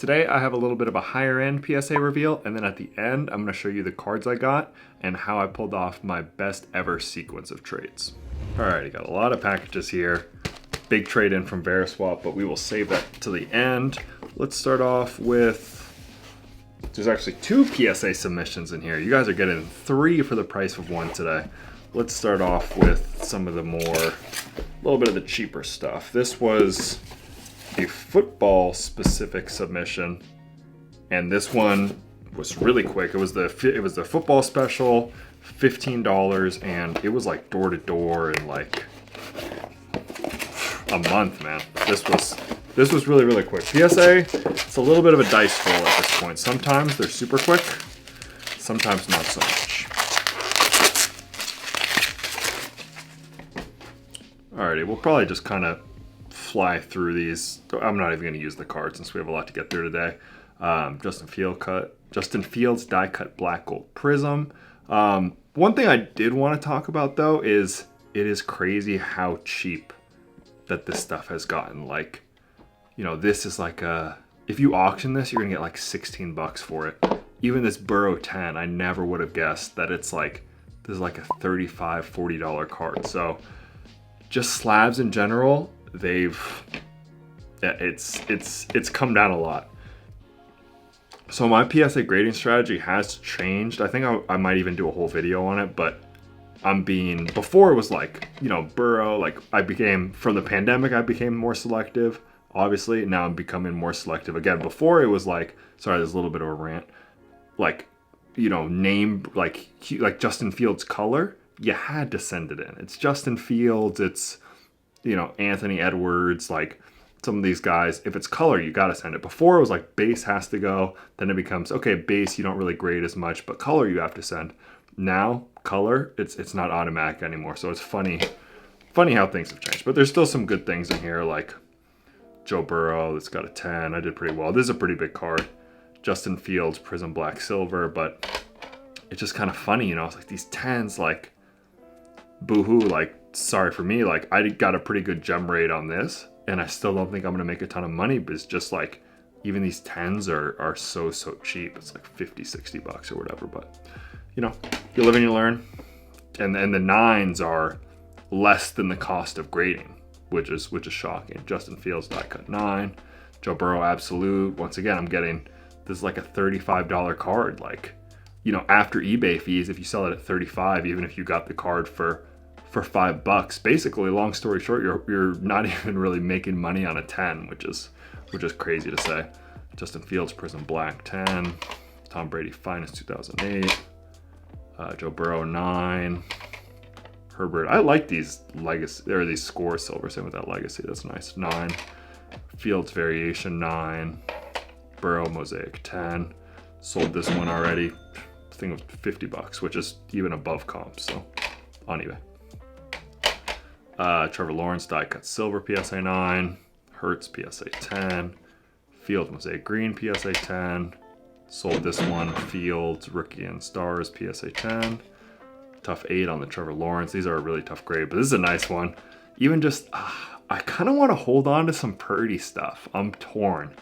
Today I have a little bit of a higher end PSA reveal, and then at the end I'm going to show you the cards I got and how I pulled off my best ever sequence of trades. Alrighty, got a lot of packages here. Big trade in from Veriswap, but we will save that to the end. Let's start off with, there's actually 2 PSA submissions in here. You guys are getting 3 for the price of 1 today. Let's start off with some of the a little bit of the cheaper stuff. This was a football specific submission, and this one was really quick. It was the football special, $15, and it was like door to door in like a month, man. This was really quick. PSA, it's a little bit of a dice roll at this point. Sometimes they're super quick, sometimes not so much. Alrighty, we'll probably just kind of fly through these. I'm not even going to use the card since we have a lot to get through today. Justin Fields die cut black gold prism. One thing I did want to talk about though is it is crazy how cheap that this stuff has gotten. Like, you know, this is like if you auction this, you're gonna get like 16 bucks for it. Even this Burrow 10, I never would have guessed that it's like, this is like a $35, $40 card. So just slabs in general, it's come down a lot. So my PSA grading strategy has changed. I think I might even do a whole video on it, but before it was like, you know, Burrow, like from the pandemic, I became more selective. Obviously, now I'm becoming more selective again. Before it was like, sorry, there's a little bit of a rant. Like, you know, like Justin Fields color, you had to send it in. It's Justin Fields, it's, you know, Anthony Edwards, like some of these guys. If it's color, you got to send it. Before it was like base has to go, then it becomes, okay, base you don't really grade as much, but color you have to send. Now, color, it's not automatic anymore. So it's funny how things have changed. But there's still some good things in here, like Joe Burrow, that's got a 10. I did pretty well. This is a pretty big card. Justin Fields, Prism Black Silver, but it's just kind of funny, you know, it's like these 10s, like, boo-hoo, like, sorry for me, like, I got a pretty good gem rate on this, and I still don't think I'm going to make a ton of money, but it's just like, even these 10s are so cheap. It's like 50, 60 bucks or whatever, but, you know, you live and you learn. And the 9s are less than the cost of grading, which is shocking. Justin Fields die cut 9. Joe Burrow absolute. Once again, I'm getting, this is like a $35 card. Like, you know, after eBay fees, if you sell it at 35, even if you got the card for $5, basically, long story short, you're not even really making money on a 10, which is crazy to say. Justin Fields Prism Black 10. Tom Brady Finest 2008. Joe Burrow 9. Herbert, I like these legacy, there are these score silver, same with that legacy, that's nice. 9. Fields Variation 9. Burrow Mosaic 10. Sold this one already. I think it was 50 bucks, which is even above comps, so on eBay. Trevor Lawrence die cut silver PSA 9. Hertz PSA 10. Fields Mosaic Green PSA 10. Sold this one. Fields Rookie and Stars PSA 10. Tough 8 on the Trevor Lawrence. These are a really tough grade, but this is a nice one. Even just, I kind of want to hold on to some Purdy stuff. I'm torn.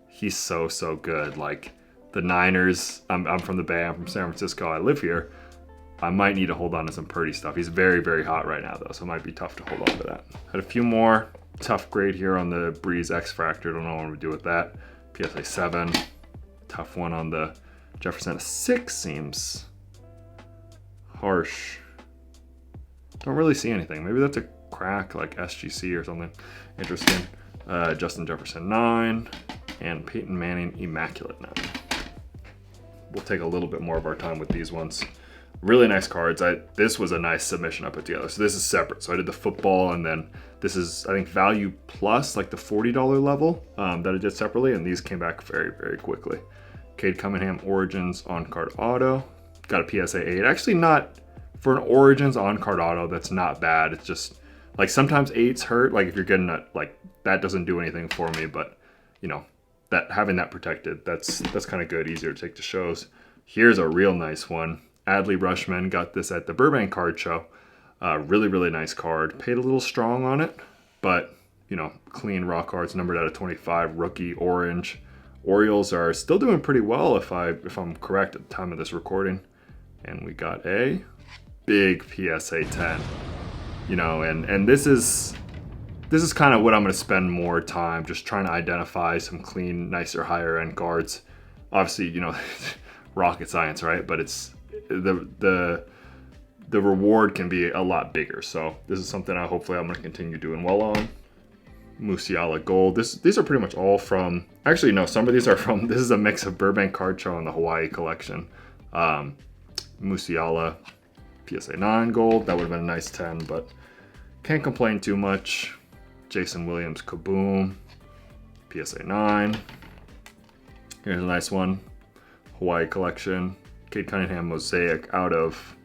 He's so good. Like the Niners, I'm from the Bay, I'm from San Francisco, I live here. I might need to hold on to some Purdy stuff. He's very hot right now though, so it might be tough to hold on to that. Had a few more. Tough grade here on the Breeze X Factor. Don't know what I'm gonna do with that. PSA 7. Tough one on the Jefferson. 6 seems harsh. Don't really see anything. Maybe that's a crack like SGC or something. Interesting. Justin Jefferson 9. And Peyton Manning Immaculate 9. We'll take a little bit more of our time with these ones. Really nice cards. This was a nice submission I put together. So this is separate. So I did the football, and then this is, I think, value plus, like the $40 level that I did separately, and these came back very quickly. Cade Cunningham Origins on-card auto. Got a PSA 8. Actually not, for an Origins on-card auto, that's not bad. It's just, like sometimes 8s hurt. Like if you're getting a, like, that doesn't do anything for me, but, you know, that having that protected, that's kind of good, easier to take to shows. Here's a real nice one. Adley Rushman, got this at the Burbank card show. Really nice card. Paid a little strong on it, but, you know, clean raw cards, numbered out of 25, rookie, orange. Orioles are still doing pretty well if I'm correct at the time of this recording. And we got a big PSA 10. You know, and this is kind of what I'm going to spend more time just trying to identify some clean, nicer, higher end cards. Obviously, you know, rocket science, right? But it's the reward can be a lot bigger. So this is something hopefully I'm going to continue doing well on. Musiala Gold. These are pretty much all from, actually no, some of these are from, this is a mix of Burbank Card Show and the Hawaii collection. Musiala PSA 9 Gold, that would have been a nice 10, but can't complain too much. Jason Williams Kaboom, PSA 9. Here's a nice one, Hawaii collection. Cade Cunningham Mosaic out of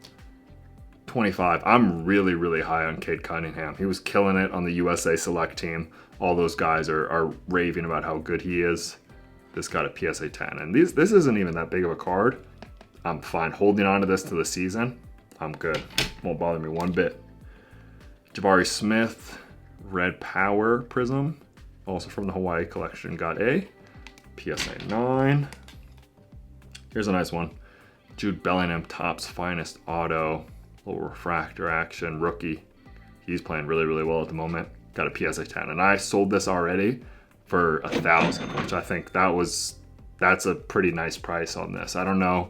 25. I'm really, really high on Cade Cunningham. He was killing it on the USA Select team. All those guys are raving about how good he is. This got a PSA 10. And this isn't even that big of a card. I'm fine holding on to this to the season. I'm good. Won't bother me one bit. Jabari Smith, Red Power Prism. Also from the Hawaii collection. Got a PSA 9. Here's a nice one. Jude Bellingham Topps Finest Auto. Little refractor action, rookie. He's playing really, really well at the moment. Got a PSA 10, and I sold this already for $1,000, which I think that's a pretty nice price on this. I don't know.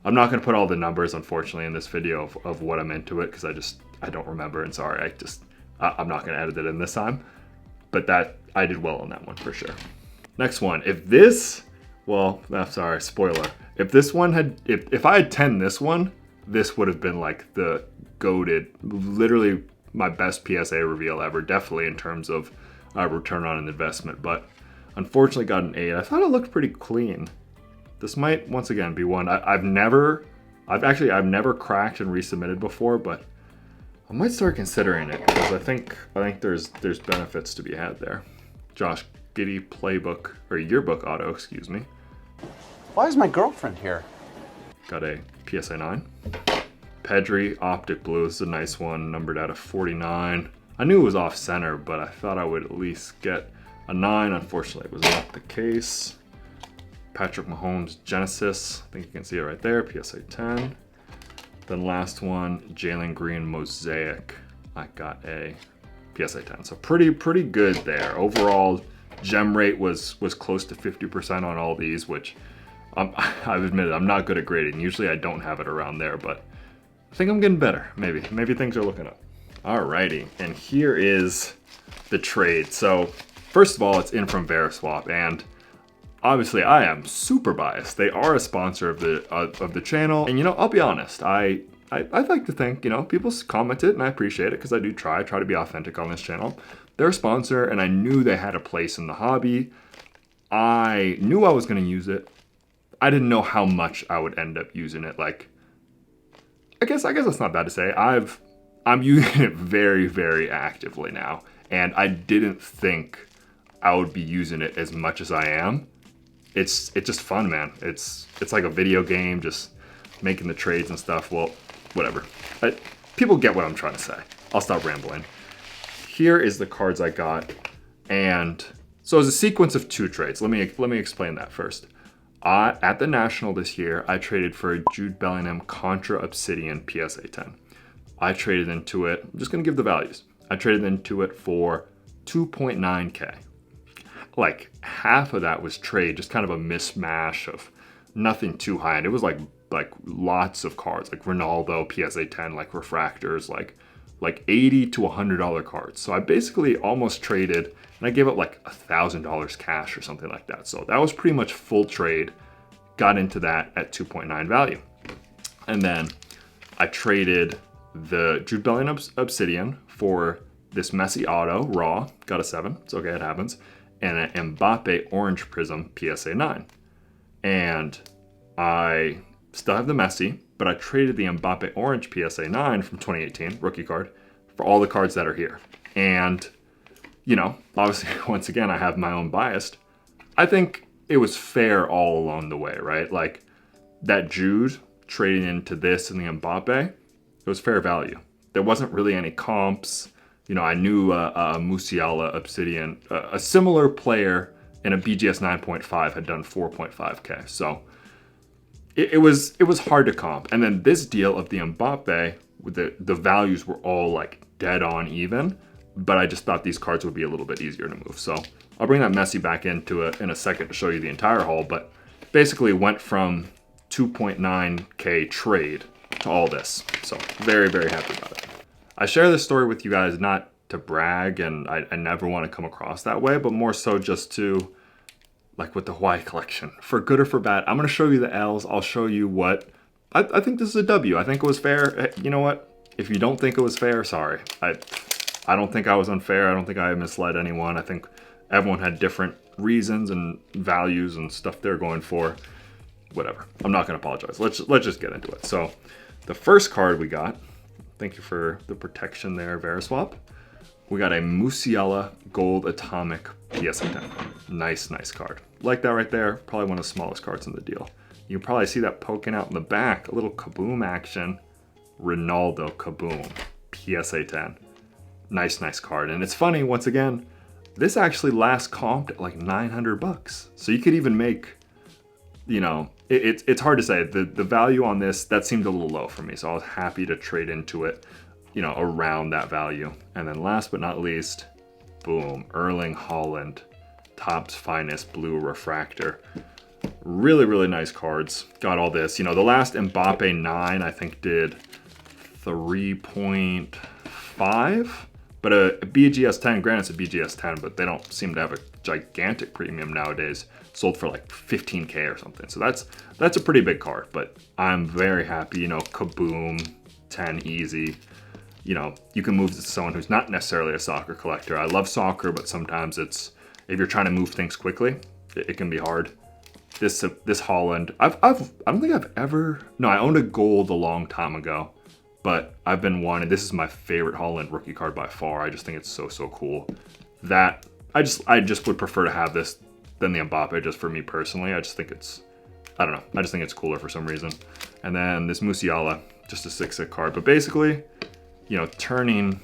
I'm not going to put all the numbers, unfortunately, in this video of what I'm into it because I don't remember, and sorry, I'm not going to edit it in this time. But that I did well on that one for sure. Next one, sorry, spoiler. If this one had, if I had 10 this one, this would have been like the goated, literally my best PSA reveal ever, definitely in terms of return on an investment, but unfortunately got an 8. I thought it looked pretty clean. This might, once again, be one I've never cracked and resubmitted before, but I might start considering it because I think there's benefits to be had there. Josh Giddey Playbook, or Yearbook Auto, excuse me. Why is my girlfriend here? Got a PSA 9. Pedri Optic Blue, this is a nice one, numbered out of 49. I knew it was off center, but I thought I would at least get a 9. Unfortunately, it was not the case. Patrick Mahomes Genesis, I think you can see it right there, PSA 10. Then last one, Jalen Green Mosaic. I got a PSA 10. So pretty good there. Overall, gem rate was close to 50% on all these, which I've admitted I'm not good at grading. Usually I don't have it around there, but I think I'm getting better. Maybe things are looking up. Alrighty, and here is the trade. So first of all, it's in from Veriswap, and obviously I am super biased. They are a sponsor of the channel, and you know, I'll be honest. I like to think, you know, people comment it, and I appreciate it because I do try to be authentic on this channel. They're a sponsor, and I knew they had a place in the hobby. I knew I was going to use it. I didn't know how much I would end up using it. Like, I guess it's not bad to say. I'm using it very, very actively now, and I didn't think I would be using it as much as I am. It's just fun, man. It's like a video game, just making the trades and stuff. Well, whatever. People get what I'm trying to say. I'll stop rambling. Here is the cards I got, and so it's a sequence of 2 trades. Let me explain that first. At the National this year, I traded for a Jude Bellingham Contra Obsidian PSA 10. I traded into it, I'm just gonna give the values. I traded into it for 2.9K. Like half of that was trade, just kind of a mismatch of nothing too high. And it was like lots of cards, like Ronaldo, PSA 10, like refractors, like $80 to $100 cards. So I basically almost traded, and I gave up like $1,000 cash or something like that. So that was pretty much full trade. Got into that at 2.9 value. And then I traded the Jude Bellingham Obsidian for this Messi Auto Raw, got a 7, it's okay, it happens, and an Mbappe Orange Prism PSA 9. And I still have the Messi, but I traded the Mbappe Orange PSA 9 from 2018, rookie card, for all the cards that are here. And, you know, obviously, once again, I have my own bias. I think it was fair all along the way, right? Like, that Jude trading into this and the Mbappe, it was fair value. There wasn't really any comps. You know, I knew Musiala Obsidian, a similar player and a BGS 9.5 had done 4.5K. So it was hard to comp. And then this deal of the Mbappe, the values were all like dead on even, but I just thought these cards would be a little bit easier to move. So I'll bring that Messi back into it in a second to show you the entire haul, but basically went from 2.9K trade to all this. So very, very happy about it. I share this story with you guys not to brag, and I never want to come across that way, but more so just to, like with the Hawaii collection, for good or for bad. I'm going to show you the L's. I'll show you what, I think this is a W. I think it was fair. You know what? If you don't think it was fair, sorry. I don't think I was unfair. I don't think I misled anyone. I think everyone had different reasons and values and stuff they're going for. Whatever. I'm not going to apologize. Let's just get into it. So the first card we got, thank you for the protection there, Veriswap. We got a Musiala Gold Atomic PSA 10. Nice card. Like that right there. Probably one of the smallest cards in the deal. You can probably see that poking out in the back. A little kaboom action. Ronaldo Kaboom. PSA 10. Nice card. And it's funny, once again, this actually last comped at like 900 bucks. So you could even make, you know, it's hard to say. The value on this, that seemed a little low for me. So I was happy to trade into it, you know, around that value. And then last but not least, boom, Erling Haaland, Topps Finest Blue Refractor. Really nice cards. Got all this. You know, the last Mbappe 9, I think, did 3.5. But a BGS 10, granted it's a BGS 10, but they don't seem to have a gigantic premium nowadays. Sold for like 15K or something. So that's a pretty big card, but I'm very happy, you know, kaboom, 10 easy. You know, you can move to someone who's not necessarily a soccer collector. I love soccer, but sometimes it's, if you're trying to move things quickly, it can be hard. This Haaland, I don't think I've ever, no, I owned a gold a long time ago, but I've been wanting, this is my favorite Haaland rookie card by far. I just think it's so cool. That, I just would prefer to have this than the Mbappe, just for me personally. I just think it's, I don't know, I just think it's cooler for some reason. And then this Musiala, just a 6-hit card. But basically, you know, turning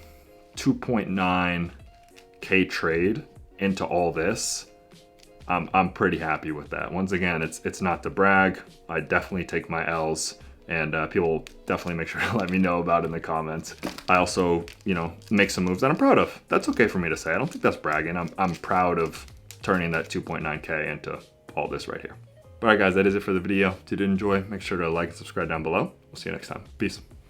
2.9K trade into all this, I'm pretty happy with that. Once again, it's not to brag. I definitely take my L's, and people definitely make sure to let me know about it in the comments. I also, you know, make some moves that I'm proud of. That's okay for me to say. I don't think that's bragging. I'm proud of turning that 2.9K into all this right here. All right, guys, that is it for the video. If you did enjoy, make sure to like and subscribe down below. We'll see you next time. Peace.